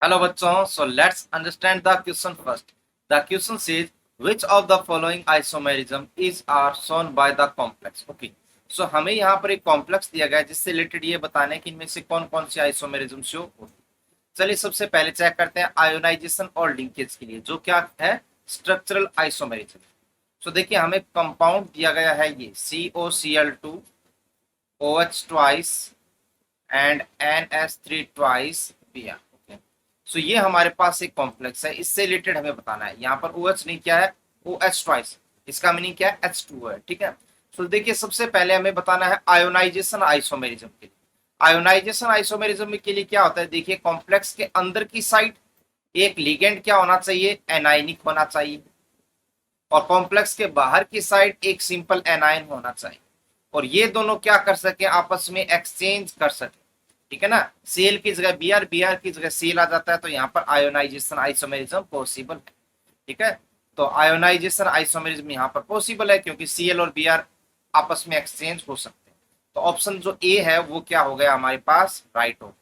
Hello बच्चों, so let's understand the question first. The question says which of the following isomerism is are shown by the complex. Okay. So हमें यहाँ पर एक complex दिया गया है जिससे रिलेटेड ये बताना है कि इनमें से कौन कौन सी आइसोमेरिज्म शो होती है। चलिए सबसे पहले चेक करते हैं आयोनाइजेशन और लिंकेज के लिए जो क्या है स्ट्रक्चरल आइसोमेरिज्म। सो देखिए हमें कंपाउंड दिया गया है ये COCl2 OH twice and NH3 twice Br। सो ये हमारे पास एक कॉम्प्लेक्स है, इससे रिलेटेड हमें बताना है। यहाँ पर OH नहीं क्या है, OH ट्वाइस, इसका मीनिंग क्या है H2 है। ठीक है। सो देखिए सबसे पहले हमें बताना है आयोनाइजेशन आइसोमेरिज्म के लिए। आयोनाइजेशन आइसोमेरिज्म के लिए क्या होता है, देखिए कॉम्प्लेक्स के अंदर की साइड एक लिगेंड क्या होना चाहिए, एनाइनिक होना चाहिए, और कॉम्प्लेक्स के बाहर की साइड एक सिंपल एनाइन होना चाहिए, और ये दोनों क्या कर सके, आपस में एक्सचेंज कर सके। ठीक है ना, सेल की जगह बीआर, बीआर की जगह सेल आ जाता है, तो यहाँ पर आयोनाइजेशन आइसोमेरिज्म पॉसिबल है। ठीक है, तो आयोनाइजेशन आइसोमेरिज्म यहाँ पर पॉसिबल है क्योंकि सीएल और बीआर आपस में एक्सचेंज हो सकते हैं। तो ऑप्शन जो ए है वो क्या हो गया हमारे पास, राइट हो।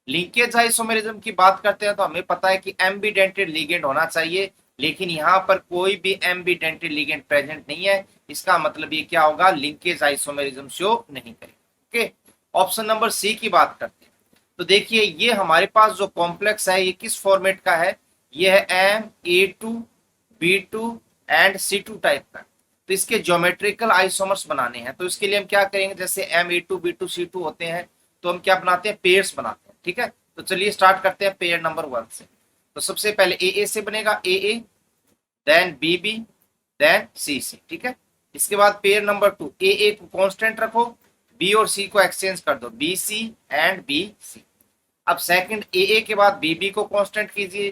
लिंकेज आइसोमेरिज्म की बात करते हैं तो हमें पता है कि एम्बिडेंटेड लिगेंड होना चाहिए, लेकिन यहाँ पर कोई भी एम्बिडेंटेड लिगेंड प्रेजेंट नहीं है। इसका मतलब ये क्या होगा, लिंकेज आइसोमेरिज्म शो नहीं करेगा। ओके, ऑप्शन नंबर सी की बात करते हैं तो देखिए ये हमारे पास जो कॉम्प्लेक्स है ये किस फॉर्मेट का है, ये है MA2B2 एंड C2 टाइप का। तो इसके ज्योमेट्रिकल आइसोमर्स बनाने हैं, तो इसके लिए हम क्या करेंगे, जैसे MA2B2C2 होते हैं तो हम क्या बनाते हैं, पेयर्स बनाते हैं। ठीक है, तो चलिए स्टार्ट करते हैं पेयर नंबर 1 से। तो सबसे पहले AA से बनेगा AA, then BB, then CC। ठीक है, इसके बाद पेयर नंबर 2, AA को कांस्टेंट रखो, B और C को एक्सचेंज कर दो, BC एंड BC। अब सेकंड AA के बाद BB को कांस्टेंट कीजिए,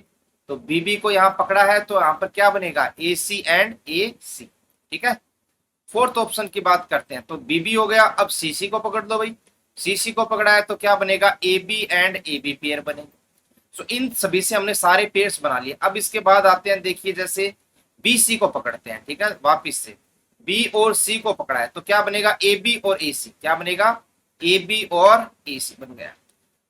तो BB को यहाँ पकड़ा है तो यहाँ पर क्या बनेगा, AC एंड AC। ठीक है, फोर्थ ऑप्शन की बात करते हैं तो BB हो गया, अब CC को पकड़ दो भाई, CC को पकड़ा है तो क्या बनेगा, AB एंड AB पेयर बनेगा। सो इन सभी से हमने सारे पेयर्स बना लिए। अब इसके बाद आते हैं, देखिए जैसे BC को पकड़ते हैं। ठीक है, वापिस से B और C को पकड़ा है तो क्या बनेगा, AB और AC, क्या बनेगा, AB और AC बन गया।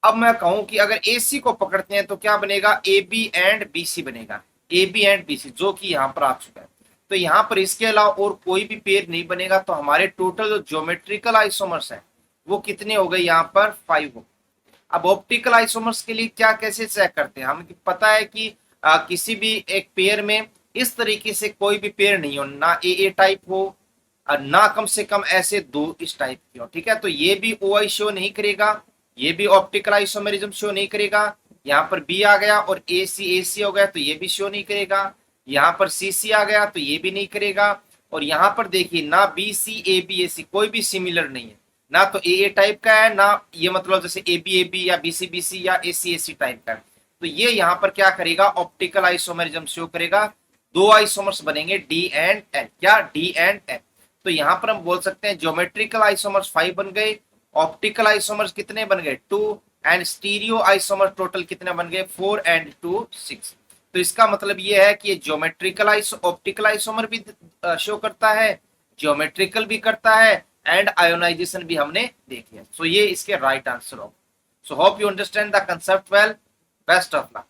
अब मैं कहूं कि अगर AC को पकड़ते हैं तो क्या बनेगा, AB एंड BC बनेगा, AB एंड BC, जो कि यहाँ पर आ चुका है। तो यहाँ पर इसके अलावा और कोई भी पेयर नहीं बनेगा, तो हमारे टोटल जो ज्योमेट्रिकल आइसोमर्स है वो कितने हो गए, यहाँ पर 5 हो। अब ऑप्टिकल आइसोमर्स के लिए क्या कैसे चेक करते हैं, हमें पता है कि किसी भी एक पेयर में इस तरीके से कोई भी पेयर नहीं हो, ना ए टाइप हो और ना कम से कम ऐसे दो इस टाइप की हो। ठीक है, तो ये भी OI शो नहीं करेगा, ये भी ऑप्टिकल आइसोमेरिज्म शो नहीं करेगा। यहाँ पर B आ गया और AC हो गया तो ये भी शो नहीं करेगा। यहाँ पर CC आ गया तो ये भी नहीं करेगा। और यहाँ पर देखिए ना BC AB AC कोई भी सिमिलर नहीं है, ना तो ए टाइप का है, ना ये मतलब जैसे AB या BC या AC टाइप का है। तो ये यहाँ पर क्या करेगा, ऑप्टिकल आइसोमेरिज्म शो करेगा। दो आइसोमर्स बनेंगे D एंड N, क्या D एंड N। तो यहाँ पर हम बोल सकते हैं ज्योमेट्रिकल आइसोमर्स 5 बन गए, ऑप्टिकल आइसोमर्स कितने बन गए 2, एंड स्टीरियो आइसोमर टोटल कितने बन गए 4 एंड 2 6। तो इसका मतलब ये है कि ये ज्योमेट्रिकल ऑप्टिकल आइसोमर भी शो करता है, ज्योमेट्रिकल भी करता है, एंड आयोनाइजेशन भी हमने देख लिया। सो ये इसके राइट आंसर हो। So hope you understand the concept well. Best of luck.